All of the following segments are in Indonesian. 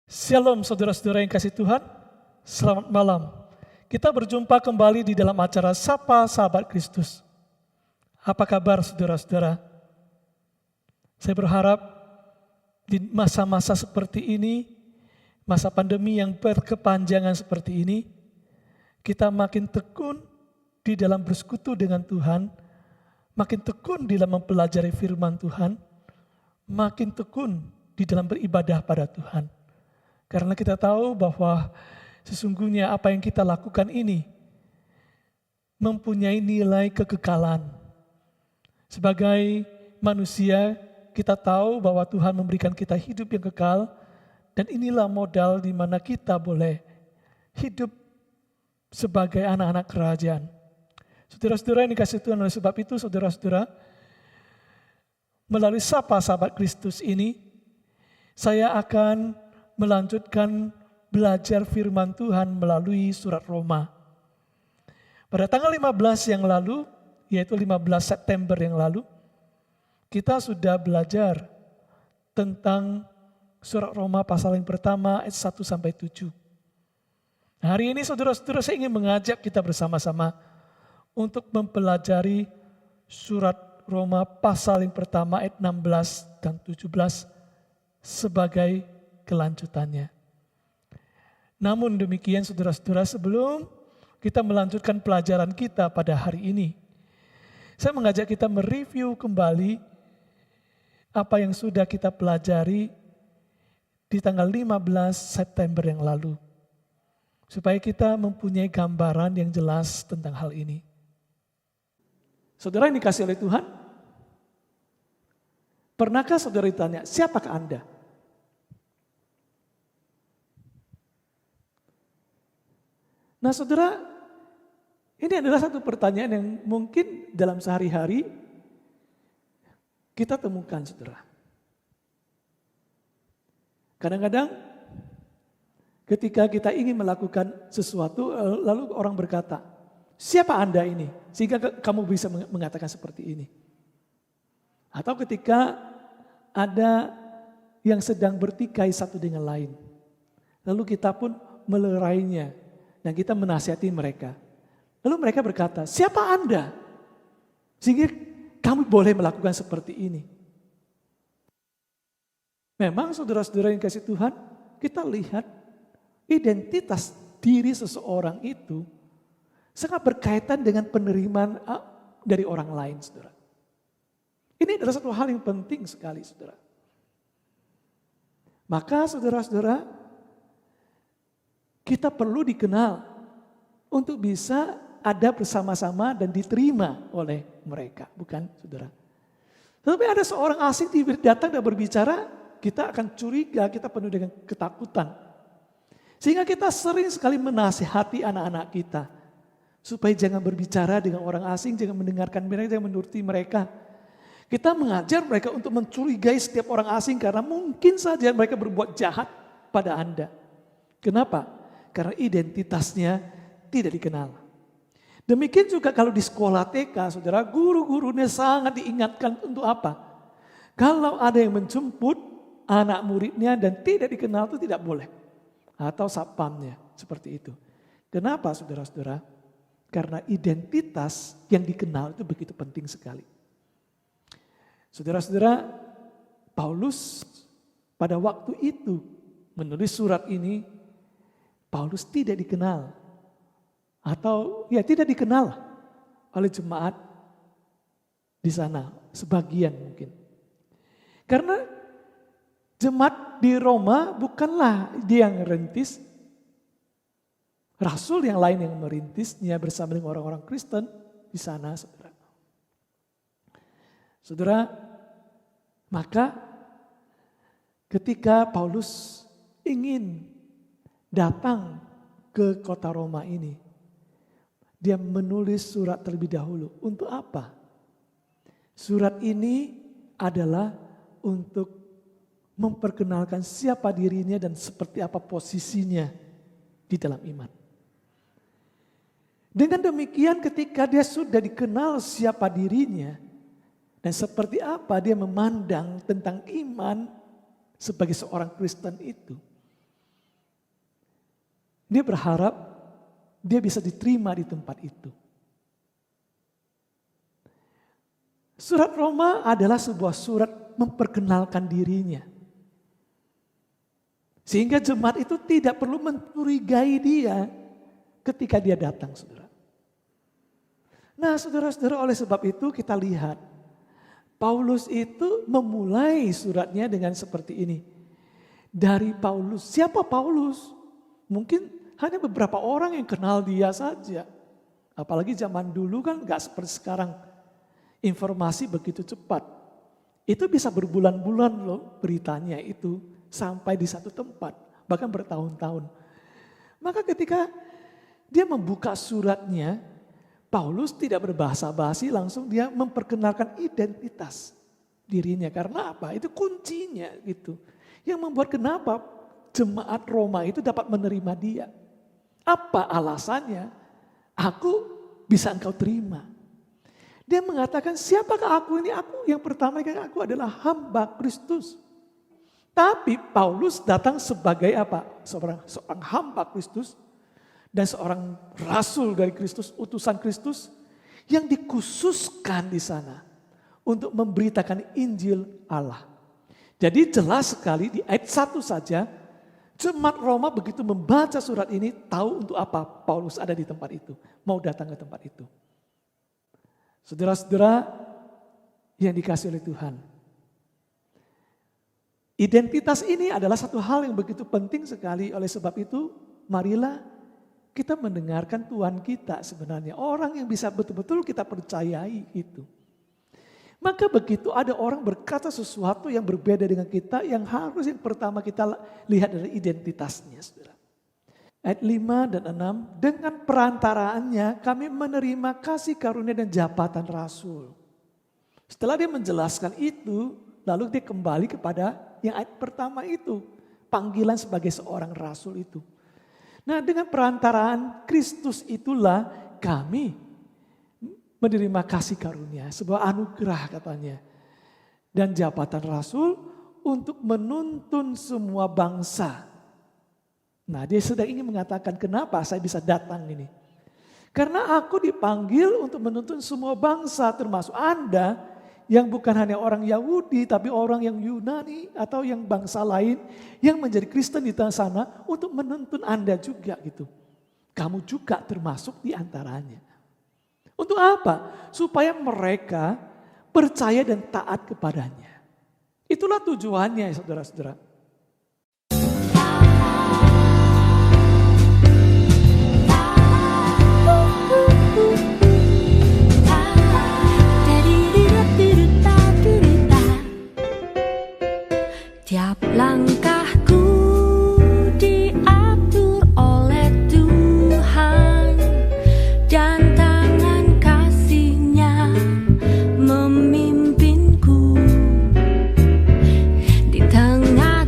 Shalom saudara-saudara yang kasih Tuhan, selamat malam. Kita berjumpa kembali di dalam acara Sapa Sahabat Kristus. Apa kabar saudara-saudara? Saya berharap di masa-masa seperti ini, masa pandemi yang berkepanjangan seperti ini, kita makin tekun di dalam bersekutu dengan Tuhan, makin tekun di dalam mempelajari firman Tuhan, makin tekun di dalam beribadah pada Tuhan. Karena kita tahu bahwa sesungguhnya apa yang kita lakukan ini mempunyai nilai kekekalan. Sebagai manusia, kita tahu bahwa Tuhan memberikan kita hidup yang kekal, dan inilah modal di mana kita boleh hidup sebagai anak-anak kerajaan. Saudara-saudara yang dikasihi Tuhan, oleh sebab itu saudara-saudara, melalui Sapa Sahabat Kristus ini, saya akan melanjutkan belajar firman Tuhan melalui surat Roma. Pada tanggal 15 yang lalu, yaitu 15 September yang lalu, kita sudah belajar tentang surat Roma pasal yang pertama ayat 1 sampai 7. Hari ini saudara-saudara, saya ingin mengajak kita bersama-sama untuk mempelajari surat Roma pasal yang pertama ayat 16 dan 17 sebagai kelanjutannya. Namun demikian saudara-saudara, sebelum kita melanjutkan pelajaran kita pada hari ini, saya mengajak kita mereview kembali apa yang sudah kita pelajari di tanggal 15 September yang lalu, supaya kita mempunyai gambaran yang jelas tentang hal ini. Saudara yang dikasihi oleh Tuhan, pernahkah saudara ditanya, siapakah Anda? Nah saudara, ini adalah satu pertanyaan yang mungkin dalam sehari-hari kita temukan saudara. Kadang-kadang ketika kita ingin melakukan sesuatu, lalu orang berkata, siapa Anda ini? Sehingga kamu bisa mengatakan seperti ini. Atau ketika ada yang sedang bertikai satu dengan lain, lalu kita pun melerainya. Dan kita menasihati mereka. Lalu mereka berkata, siapa Anda? Sehingga kamu boleh melakukan seperti ini. Memang saudara-saudara yang kasih Tuhan, kita lihat identitas diri seseorang itu sangat berkaitan dengan penerimaan dari orang lain, saudara. Ini adalah satu hal yang penting sekali, saudara. Maka saudara-saudara, kita perlu dikenal untuk bisa ada bersama-sama dan diterima oleh mereka, bukan saudara? Tetapi ada seorang asing datang dan berbicara, kita akan curiga, kita penuh dengan ketakutan. Sehingga kita sering sekali menasihati anak-anak kita, supaya jangan berbicara dengan orang asing, jangan mendengarkan mereka, jangan menuruti mereka. Kita mengajar mereka untuk mencurigai setiap orang asing karena mungkin saja mereka berbuat jahat pada Anda. Kenapa? Karena identitasnya tidak dikenal. Demikian juga kalau di sekolah TK, saudara, guru-gurunya sangat diingatkan untuk apa? Kalau ada yang menjemput anak muridnya dan tidak dikenal itu tidak boleh. Atau satpamnya, seperti itu. Kenapa saudara-saudara? Karena identitas yang dikenal itu begitu penting sekali. Saudara-saudara, Paulus pada waktu itu menulis surat ini, Paulus tidak dikenal atau tidak dikenal oleh jemaat di sana, sebagian mungkin. Karena jemaat di Roma bukanlah dia yang merintis, rasul yang lain yang merintisnya bersama dengan orang-orang Kristen di sana, saudara. Saudara, maka ketika Paulus ingin datang ke kota Roma ini, dia menulis surat terlebih dahulu. Untuk apa? Surat ini adalah untuk memperkenalkan siapa dirinya dan seperti apa posisinya di dalam iman. Dengan demikian ketika dia sudah dikenal siapa dirinya dan seperti apa dia memandang tentang iman sebagai seorang Kristen itu, Dia berharap dia bisa diterima di tempat itu. Surat Roma adalah sebuah surat memperkenalkan dirinya. Sehingga jemaat itu tidak perlu mencurigai dia ketika dia datang, saudara. Nah, saudara-saudara, oleh sebab itu kita lihat Paulus itu memulai suratnya dengan seperti ini. Dari Paulus, siapa Paulus? Mungkin hanya beberapa orang yang kenal dia saja. Apalagi zaman dulu kan gak seperti sekarang. Informasi begitu cepat. Itu bisa berbulan-bulan loh beritanya itu sampai di satu tempat. Bahkan bertahun-tahun. Maka ketika dia membuka suratnya, Paulus tidak berbahasa basi, langsung dia memperkenalkan identitas dirinya. Karena apa? Itu kuncinya gitu. Yang membuat kenapa jemaat Roma itu dapat menerima dia. Apa alasannya? Aku bisa engkau terima. Dia mengatakan, siapakah aku ini? Aku yang pertama kan aku adalah hamba Kristus. Tapi Paulus datang sebagai apa? Seorang hamba Kristus dan seorang rasul dari Kristus, utusan Kristus yang dikhususkan di sana untuk memberitakan Injil Allah. Jadi jelas sekali di ayat 1 saja, jemaat Roma begitu membaca surat ini tahu untuk apa Paulus ada di tempat itu, mau datang ke tempat itu. Saudara-saudara yang dikasihi oleh Tuhan. Identitas ini adalah satu hal yang begitu penting sekali. Oleh sebab itu marilah kita mendengarkan Tuhan kita sebenarnya. Orang yang bisa betul-betul kita percayai itu. Maka begitu ada orang berkata sesuatu yang berbeda dengan kita, yang harus yang pertama kita lihat dari identitasnya, saudara. Ayat 5 dan 6, dengan perantaraannya kami menerima kasih karunia dan jabatan rasul. Setelah dia menjelaskan itu, lalu dia kembali kepada yang ayat pertama itu. Panggilan sebagai seorang rasul itu. Nah, dengan perantaraan Kristus itulah kami menerima kasih karunia. Sebuah anugerah katanya. Dan jabatan rasul untuk menuntun semua bangsa. Nah, dia sedang ingin mengatakan kenapa saya bisa datang ini. Karena aku dipanggil untuk menuntun semua bangsa termasuk Anda yang bukan hanya orang Yahudi tapi orang yang Yunani atau yang bangsa lain yang menjadi Kristen di sana untuk menuntun Anda juga gitu. Kamu juga termasuk di antaranya. Untuk apa? Supaya mereka percaya dan taat kepadanya. Itulah tujuannya, saudara-saudara. Tiap langkahku diatur oleh Tuhan dan tangan kasih-Nya memimpinku di tengah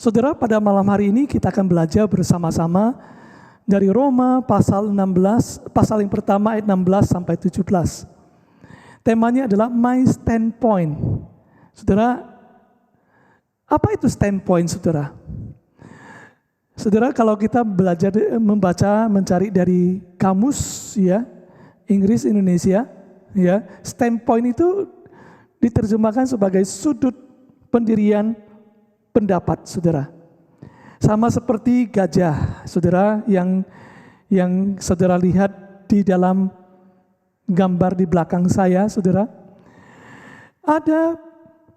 Saudara, pada malam hari ini kita akan belajar bersama-sama dari Roma pasal 16, pasal yang pertama ayat 16 sampai 17. Temanya adalah My Standpoint. Saudara, apa itu standpoint, saudara? Saudara, kalau kita belajar membaca, mencari dari kamus ya, Inggris Indonesia, ya, standpoint itu diterjemahkan sebagai sudut pendirian pendapat, saudara. Sama seperti gajah, saudara, yang saudara lihat di dalam gambar di belakang saya, saudara. Ada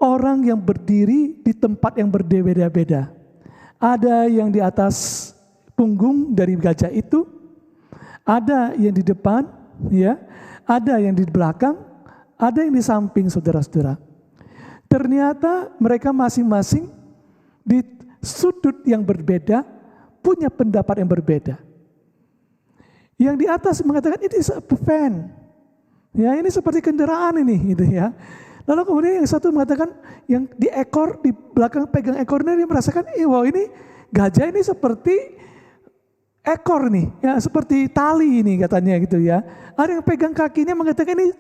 orang yang berdiri di tempat yang berbeda-beda. Ada yang di atas punggung dari gajah itu, ada yang di depan, ya, ada yang di belakang, ada yang di samping, saudara-saudara. Ternyata mereka masing-masing di sudut yang berbeda punya pendapat yang berbeda. Yang di atas mengatakan ini fan, ya ini seperti kendaraan ini, gitu ya. Lalu kemudian yang satu mengatakan yang di ekor, di belakang pegang ekornya dia merasakan, wow ini gajah ini seperti ekor nih, ya seperti tali ini katanya gitu ya. Ada yang pegang kakinya mengatakan ini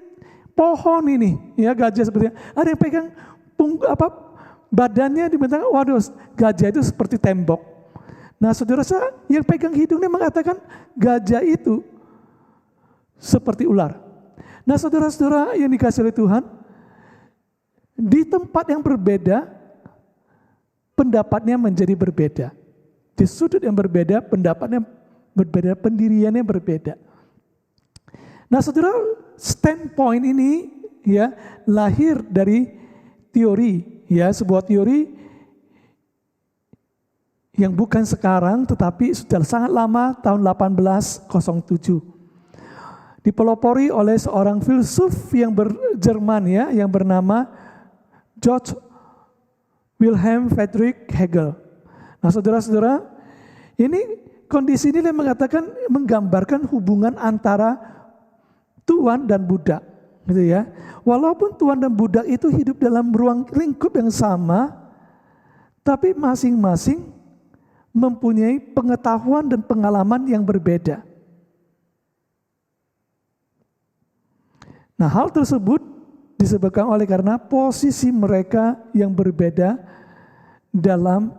pohon ini, ya gajah seperti. Ada yang pegang badannya dibentang, waduh gajah itu seperti tembok. Nah saudara saya yang pegang hidungnya mengatakan gajah itu seperti ular. Nah saudara-saudara yang dikasihi oleh Tuhan, di tempat yang berbeda, pendapatnya menjadi berbeda. Di sudut yang berbeda, pendapatnya berbeda, pendiriannya berbeda. Nah saudara, standpoint ini ya lahir dari teori, ya sebuah teori yang bukan sekarang tetapi sudah sangat lama, tahun 1807. Dipelopori oleh seorang filsuf yang Jerman ya, yang bernama George Wilhelm Friedrich Hegel. Nah saudara-saudara, ini kondisi ini yang mengatakan, menggambarkan hubungan antara Tuhan dan budak, gitu ya. Walaupun Tuhan dan budak itu hidup dalam ruang lingkup yang sama, tapi masing-masing mempunyai pengetahuan dan pengalaman yang berbeda. Nah hal tersebut disebabkan oleh karena posisi mereka yang berbeda dalam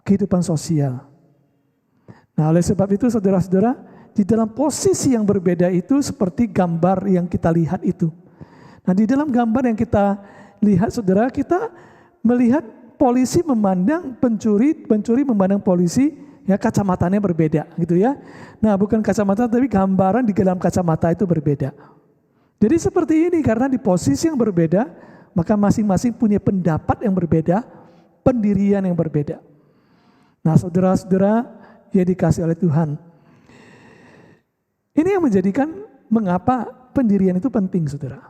kehidupan sosial. Nah oleh sebab itu saudara-saudara, di dalam posisi yang berbeda itu seperti gambar yang kita lihat itu. Nah di dalam gambar yang kita lihat saudara, kita melihat polisi memandang pencuri memandang polisi, ya kacamatanya berbeda gitu ya. Nah bukan kacamata tapi gambaran di dalam kacamata itu berbeda. Jadi seperti ini, karena di posisi yang berbeda, maka masing-masing punya pendapat yang berbeda, pendirian yang berbeda. Nah saudara-saudara yang dikasih oleh Tuhan, ini yang menjadikan mengapa pendirian itu penting, saudara.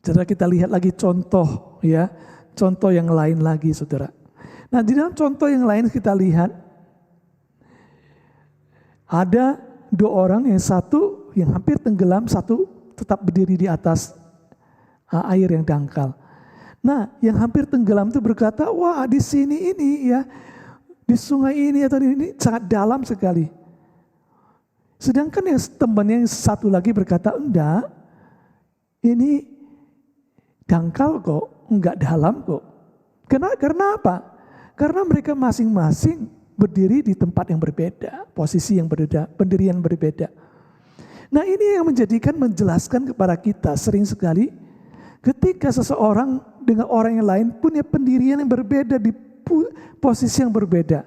Saudara kita lihat lagi contoh ya, contoh yang lain lagi saudara. Nah di dalam contoh yang lain kita lihat, ada dua orang, yang satu yang hampir tenggelam, satu tetap berdiri di atas air yang dangkal. Nah, yang hampir tenggelam itu berkata, wah di sini ini ya, di sungai ini atau ini sangat dalam sekali. Sedangkan yang temannya yang satu lagi berkata, enggak, ini dangkal kok, enggak dalam kok. Karena apa? Karena mereka masing-masing berdiri di tempat yang berbeda, posisi yang berbeda, pendirian berbeda. Nah ini yang menjelaskan kepada kita sering sekali ketika seseorang dengan orang yang lain punya pendirian yang berbeda di posisi yang berbeda,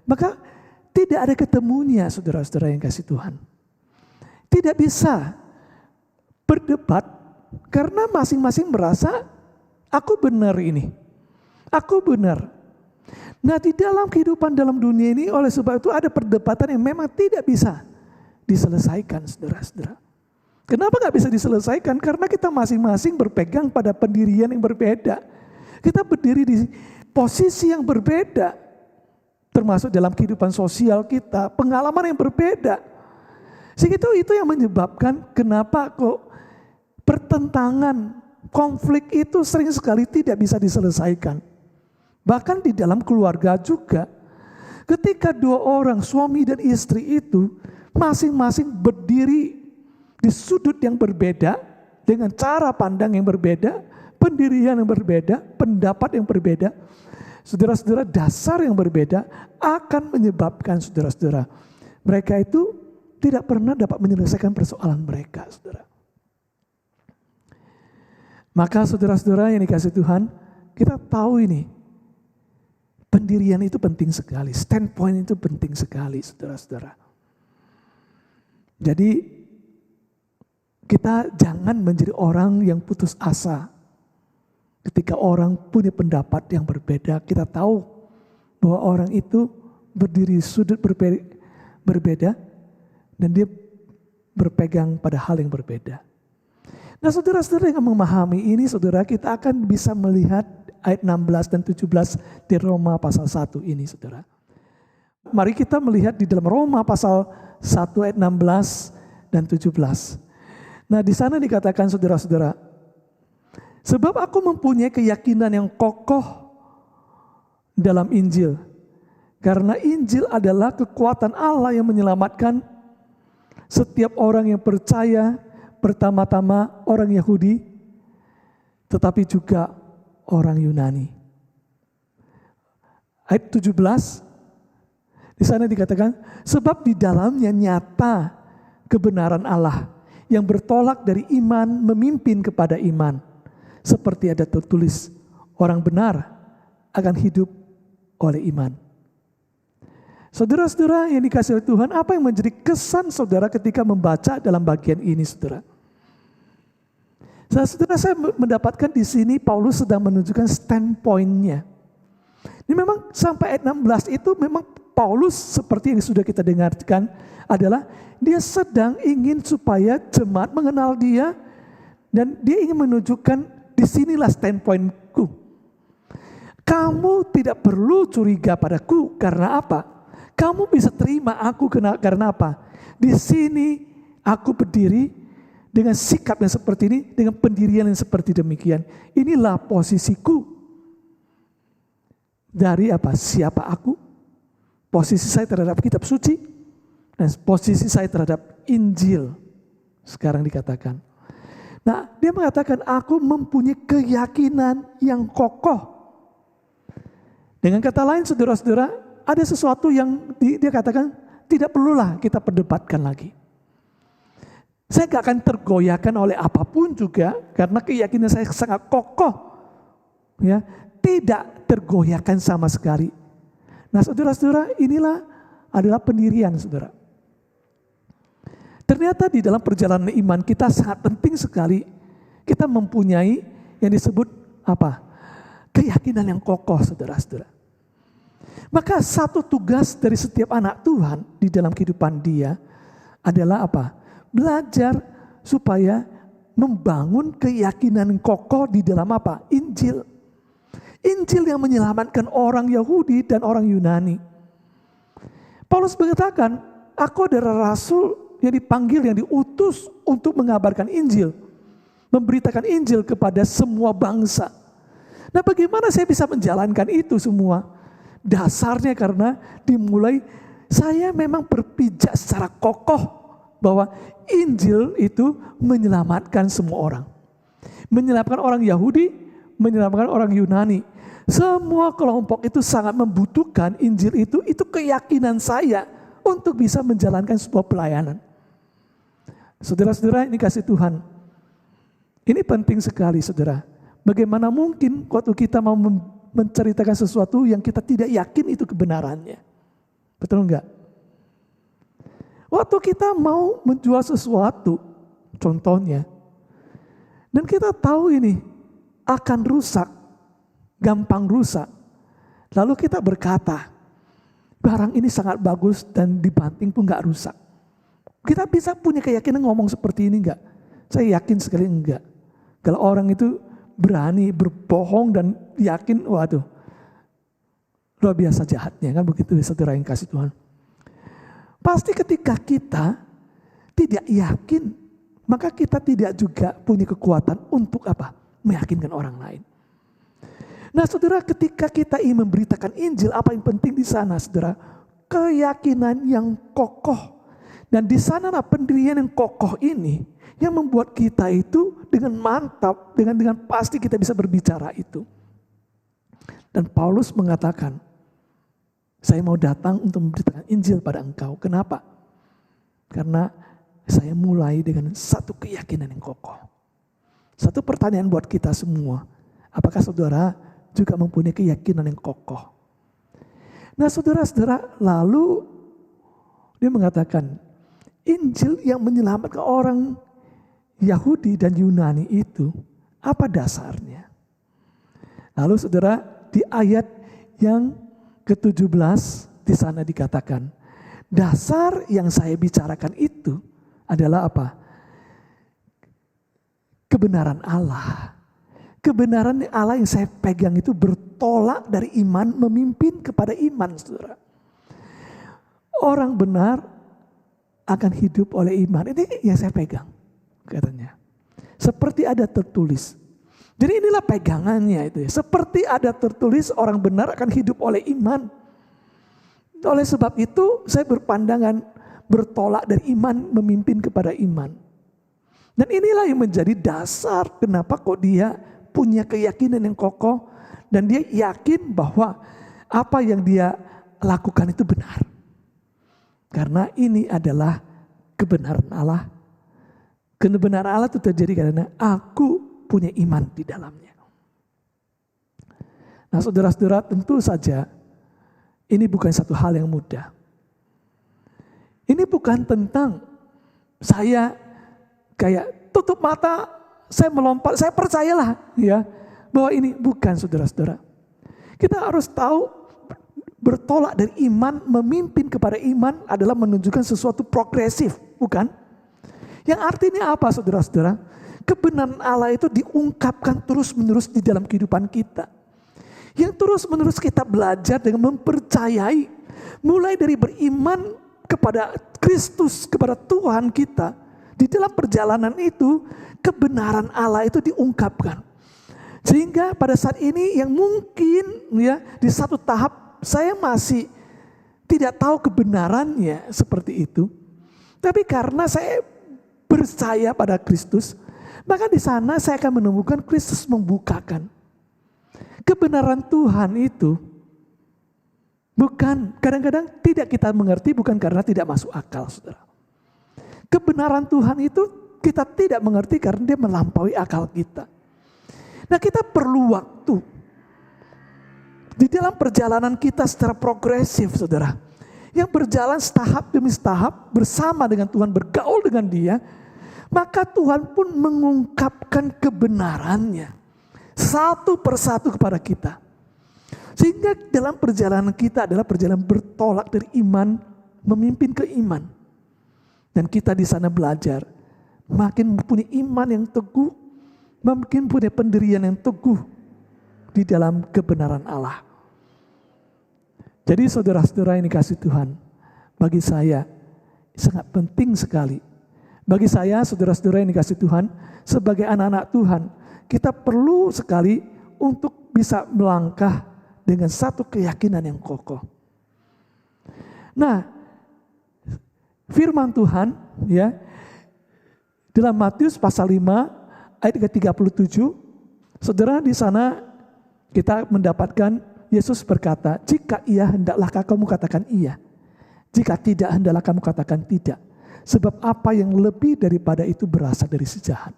maka tidak ada ketemunya saudara-saudara yang kasih Tuhan. Tidak bisa berdebat karena masing-masing merasa aku benar ini, aku benar. Nah di dalam kehidupan dalam dunia ini oleh sebab itu ada perdebatan yang memang tidak bisa diselesaikan, saudara-saudara. Kenapa gak bisa diselesaikan? Karena kita masing-masing berpegang pada pendirian yang berbeda. Kita berdiri di posisi yang berbeda. Termasuk dalam kehidupan sosial kita, pengalaman yang berbeda. Sehingga itu yang menyebabkan kenapa kok pertentangan, konflik itu sering sekali tidak bisa diselesaikan. Bahkan di dalam keluarga juga. Ketika dua orang suami dan istri itu masing-masing berdiri di sudut yang berbeda, dengan cara pandang yang berbeda, pendirian yang berbeda, pendapat yang berbeda, saudara-saudara, dasar yang berbeda akan menyebabkan saudara-saudara, mereka itu tidak pernah dapat menyelesaikan persoalan mereka, saudara. Maka saudara-saudara yang dikasih Tuhan, kita tahu ini, pendirian itu penting sekali, standpoint itu penting sekali, saudara-saudara. Jadi kita jangan menjadi orang yang putus asa. Ketika orang punya pendapat yang berbeda, kita tahu bahwa orang itu berdiri sudut berbeda dan dia berpegang pada hal yang berbeda. Nah, saudara-saudara yang memahami ini, saudara, kita akan bisa melihat ayat 16 dan 17 di Roma pasal 1 ini, saudara. Mari kita melihat di dalam Roma pasal 1 ayat 16 dan 17. Nah, di sana dikatakan, saudara-saudara, sebab aku mempunyai keyakinan yang kokoh dalam Injil. Karena Injil adalah kekuatan Allah yang menyelamatkan setiap orang yang percaya, pertama-tama orang Yahudi, tetapi juga orang Yunani. Ayat 17, di sana dikatakan, sebab di dalamnya nyata kebenaran Allah yang bertolak dari iman memimpin kepada iman. Seperti ada tertulis, orang benar akan hidup oleh iman. Saudara-saudara yang dikasihi oleh Tuhan, apa yang menjadi kesan saudara ketika membaca dalam bagian ini, saudara? Saudara, saya mendapatkan di sini Paulus sedang menunjukkan standpoint-nya. Ini memang sampai ayat 16 itu memang Paulus seperti yang sudah kita dengarkan adalah dia sedang ingin supaya jemaat mengenal dia dan dia ingin menunjukkan disinilah standpoint-ku. Kamu tidak perlu curiga padaku karena apa? Kamu bisa terima aku karena apa? Di sini aku berdiri dengan sikap yang seperti ini, dengan pendirian yang seperti demikian. Inilah posisiku. Dari apa? Siapa aku? Posisi saya terhadap kitab suci dan posisi saya terhadap Injil. Sekarang dikatakan. Nah, dia mengatakan aku mempunyai keyakinan yang kokoh. Dengan kata lain, saudara-saudara, ada sesuatu yang dia katakan tidak perlulah kita perdebatkan lagi. Saya gak akan tergoyahkan oleh apapun juga karena keyakinan saya sangat kokoh. Ya, tidak tergoyahkan sama sekali. Nah, saudara-saudara, inilah adalah pendirian, saudara. Ternyata di dalam perjalanan iman kita sangat penting sekali kita mempunyai yang disebut apa? Keyakinan yang kokoh, saudara-saudara. Maka satu tugas dari setiap anak Tuhan di dalam kehidupan dia adalah apa? Belajar supaya membangun keyakinan kokoh di dalam apa? Injil. Injil yang menyelamatkan orang Yahudi dan orang Yunani. Paulus mengatakan, aku adalah rasul yang dipanggil, yang diutus untuk mengabarkan Injil. Memberitakan Injil kepada semua bangsa. Nah, bagaimana saya bisa menjalankan itu semua? Dasarnya karena dimulai saya memang berpijak secara kokoh bahwa Injil itu menyelamatkan semua orang. Menyelamatkan orang Yahudi, menyelamatkan orang Yunani. Semua kelompok itu sangat membutuhkan Injil itu keyakinan saya untuk bisa menjalankan sebuah pelayanan. Saudara-saudara ini kasih Tuhan. Ini penting sekali, saudara. Bagaimana mungkin waktu kita mau menceritakan sesuatu yang kita tidak yakin itu kebenarannya. Betul enggak? Waktu kita mau menjual sesuatu, contohnya, dan kita tahu ini akan rusak, gampang rusak. Lalu kita berkata, barang ini sangat bagus dan dibanting pun enggak rusak. Kita bisa punya keyakinan ngomong seperti ini enggak? Saya yakin sekali enggak. Kalau orang itu berani berbohong dan yakin, waduh, luar biasa jahatnya, kan begitu saudara yang kasih Tuhan. Pasti ketika kita tidak yakin, maka kita tidak juga punya kekuatan untuk apa? Meyakinkan orang lain. Nah saudara, ketika kita ingin memberitakan Injil, apa yang penting di sana saudara? Keyakinan yang kokoh. Dan di sanalah pendirian yang kokoh ini yang membuat kita itu dengan mantap, dengan pasti kita bisa berbicara itu. Dan Paulus mengatakan, saya mau datang untuk memberitakan Injil pada engkau. Kenapa? Karena saya mulai dengan satu keyakinan yang kokoh. Satu pertanyaan buat kita semua. Apakah saudara juga mempunyai keyakinan yang kokoh? Nah saudara-saudara, lalu dia mengatakan Injil yang menyelamatkan orang Yahudi dan Yunani itu apa dasarnya? Lalu saudara, di ayat yang ke-17 di sana dikatakan, dasar yang saya bicarakan itu adalah apa? Kebenaran Allah. Kebenaran Allah yang saya pegang itu bertolak dari iman memimpin kepada iman, saudara. Orang benar akan hidup oleh iman. Ini yang saya pegang, katanya. Seperti ada tertulis. Jadi inilah pegangannya itu ya. Seperti ada tertulis orang benar akan hidup oleh iman. Oleh sebab itu saya berpandangan bertolak dari iman memimpin kepada iman. Dan inilah yang menjadi dasar kenapa kok dia punya keyakinan yang kokoh dan dia yakin bahwa apa yang dia lakukan itu benar. Karena ini adalah kebenaran Allah. Kebenaran Allah itu terjadi karena aku punya iman di dalamnya. Nah saudara-saudara, tentu saja ini bukan satu hal yang mudah. Ini bukan tentang saya kayak tutup mata, saya melompat, saya percayalah ya bahwa ini bukan, saudara-saudara. Kita harus tahu bertolak dari iman memimpin kepada iman adalah menunjukkan sesuatu progresif, bukan? Yang artinya apa, saudara-saudara? Kebenaran Allah itu diungkapkan terus-menerus di dalam kehidupan kita. Yang terus-menerus kita belajar dengan mempercayai, mulai dari beriman kepada Kristus, kepada Tuhan kita. Di dalam perjalanan itu, kebenaran Allah itu diungkapkan. Sehingga pada saat ini yang mungkin ya di satu tahap saya masih tidak tahu kebenarannya seperti itu. Tapi karena saya percaya pada Kristus, maka di sana saya akan menemukan Kristus membukakan. Kebenaran Tuhan itu bukan, kadang-kadang tidak kita mengerti bukan karena tidak masuk akal, saudara. Kebenaran Tuhan itu kita tidak mengerti karena dia melampaui akal kita. Nah kita perlu waktu. Di dalam perjalanan kita secara progresif, saudara. Yang berjalan setahap demi setahap bersama dengan Tuhan, bergaul dengan dia. Maka Tuhan pun mengungkapkan kebenarannya. Satu persatu kepada kita. Sehingga dalam perjalanan kita adalah perjalanan bertolak dari iman, memimpin ke iman. Dan kita di sana belajar, makin punya iman yang teguh, makin punya pendirian yang teguh di dalam kebenaran Allah. Jadi saudara-saudara yang dikasih Tuhan, bagi saya sangat penting sekali. Bagi saya saudara-saudara yang dikasih Tuhan, sebagai anak-anak Tuhan, kita perlu sekali untuk bisa melangkah dengan satu keyakinan yang kokoh. Nah, firman Tuhan ya dalam Matius pasal 5 ayat 37, saudara di sana kita mendapatkan Yesus berkata, jika iya hendaklah kamu katakan iya, jika tidak hendaklah kamu katakan tidak, sebab apa yang lebih daripada itu berasal dari si jahat.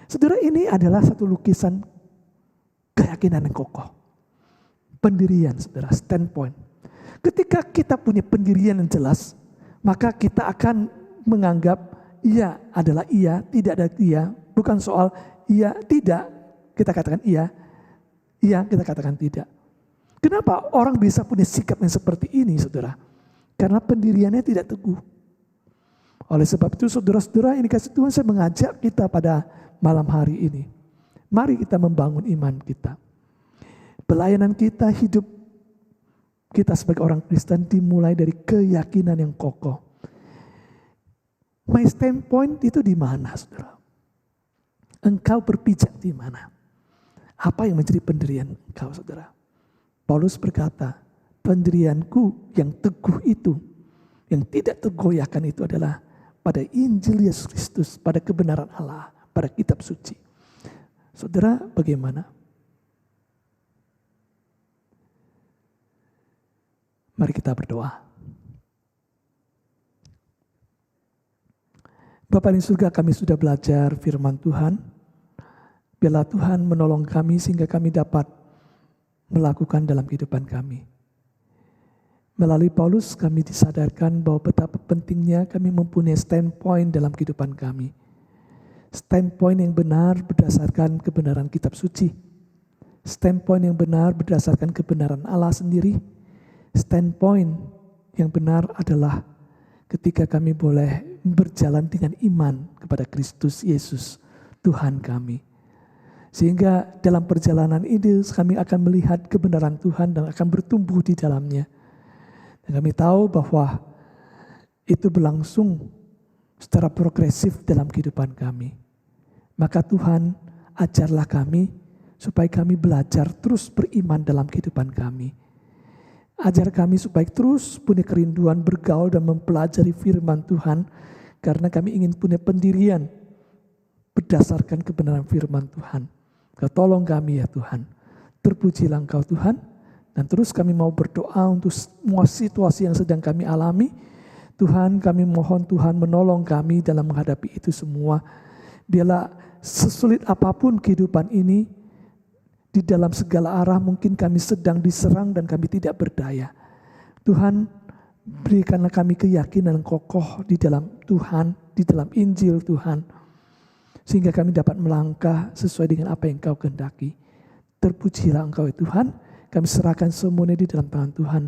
Saudara, ini adalah satu lukisan keyakinan yang kokoh, pendirian, saudara, standpoint. Ketika kita punya pendirian yang jelas, maka kita akan menganggap iya adalah iya, tidak ada iya. Bukan soal iya, tidak, kita katakan iya, iya kita katakan tidak. Kenapa orang bisa punya sikap yang seperti ini, saudara? Karena pendiriannya tidak teguh. Oleh sebab itu saudara-saudara yang dikasih Tuhan, saya mengajak kita pada malam hari ini. Mari kita membangun iman kita. Pelayanan kita, hidup kita sebagai orang Kristen dimulai dari keyakinan yang kokoh. My standpoint itu di mana, saudara? Engkau berpijak di mana? Apa yang menjadi pendirian engkau, saudara? Paulus berkata, pendirianku yang teguh itu, yang tidak tergoyahkan itu adalah pada Injil Yesus Kristus, pada kebenaran Allah, pada kitab suci. Saudara, bagaimana? Mari kita berdoa. Bapa di surga, kami sudah belajar firman Tuhan. Biarlah Tuhan menolong kami sehingga kami dapat melakukan dalam kehidupan kami. Melalui Paulus kami disadarkan bahwa betapa pentingnya kami mempunyai standpoint dalam kehidupan kami. Standpoint yang benar berdasarkan kebenaran kitab suci. Standpoint yang benar berdasarkan kebenaran Allah sendiri. Standpoint yang benar adalah ketika kami boleh berjalan dengan iman kepada Kristus Yesus, Tuhan kami. Sehingga dalam perjalanan ini kami akan melihat kebenaran Tuhan dan akan bertumbuh di dalamnya. Dan kami tahu bahwa itu berlangsung secara progresif dalam kehidupan kami. Maka Tuhan, ajarlah kami supaya kami belajar terus beriman dalam kehidupan kami. Ajar kami supaya terus punya kerinduan bergaul dan mempelajari firman Tuhan, karena kami ingin punya pendirian berdasarkan kebenaran firman Tuhan. Kau tolong kami ya Tuhan. Terpujilah Engkau Tuhan. Dan terus kami mau berdoa untuk semua situasi yang sedang kami alami. Tuhan, kami mohon Tuhan menolong kami dalam menghadapi itu semua. Biarlah sesulit apapun kehidupan ini, di dalam segala arah mungkin kami sedang diserang dan kami tidak berdaya. Tuhan, berikanlah kami keyakinan kokoh di dalam Tuhan, di dalam Injil Tuhan. Sehingga kami dapat melangkah sesuai dengan apa yang Engkau kehendaki. Terpujilah Engkau ya Tuhan, kami serahkan semuanya di dalam tangan Tuhan.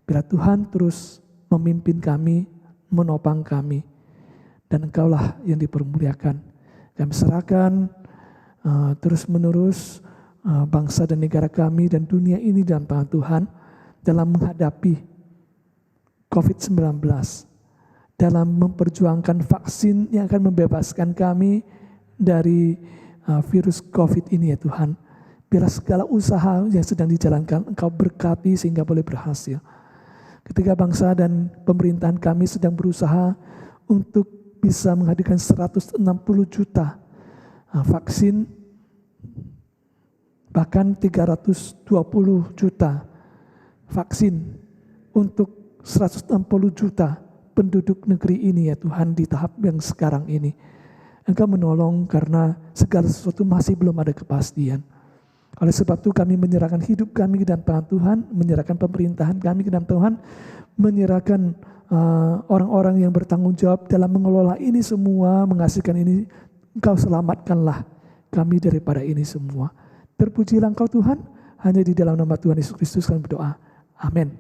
Biar Tuhan terus memimpin kami, menopang kami. Dan Engkaulah yang dipermuliakan. Kami serahkan terus menerus bangsa dan negara kami dan dunia ini dalam tangan Tuhan dalam menghadapi COVID-19, dalam memperjuangkan vaksin yang akan membebaskan kami dari virus COVID ini ya Tuhan. Biarlah segala usaha yang sedang dijalankan Engkau berkati sehingga boleh berhasil. Ketika bangsa dan pemerintahan kami sedang berusaha untuk bisa menghadirkan 160 juta vaksin, bahkan 320 juta vaksin untuk 160 juta penduduk negeri ini ya Tuhan di tahap yang sekarang ini. Engkau menolong karena segala sesuatu masih belum ada kepastian. Oleh sebab itu kami menyerahkan hidup kami ke dalam tangan Tuhan, menyerahkan pemerintahan kami ke dalam Tuhan, menyerahkan orang-orang yang bertanggung jawab dalam mengelola ini semua, menghasilkan ini. Engkau selamatkanlah kami daripada ini semua. Terpujilah Engkau Tuhan, hanya di dalam nama Tuhan Yesus Kristus kami berdoa. Amin.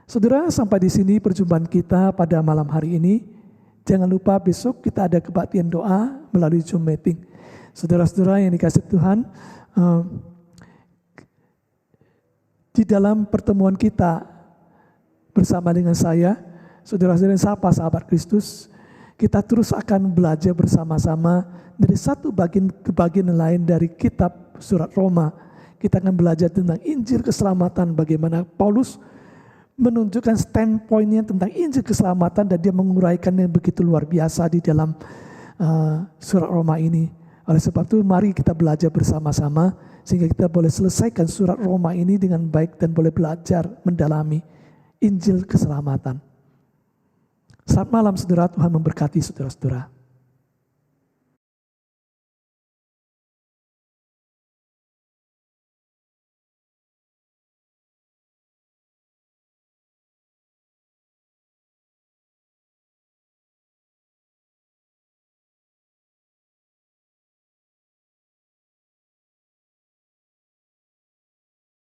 Saudara, sampai di sini perjumpaan kita pada malam hari ini. Jangan lupa besok kita ada kebaktian doa melalui Zoom meeting. Saudara-saudara yang dikasihi Tuhan, di dalam pertemuan kita bersama dengan saya, saudara-saudara yang sapa sahabat Kristus, kita terus akan belajar bersama-sama dari satu bagian ke bagian lain dari kitab surat Roma. Kita akan belajar tentang Injil keselamatan, bagaimana Paulus menunjukkan standpointnya tentang Injil keselamatan dan dia menguraikannya begitu luar biasa di dalam surat Roma ini. Oleh sebab itu mari kita belajar bersama-sama sehingga kita boleh selesaikan surat Roma ini dengan baik dan boleh belajar mendalami Injil keselamatan. Selamat malam saudara, Tuhan memberkati saudara-saudara.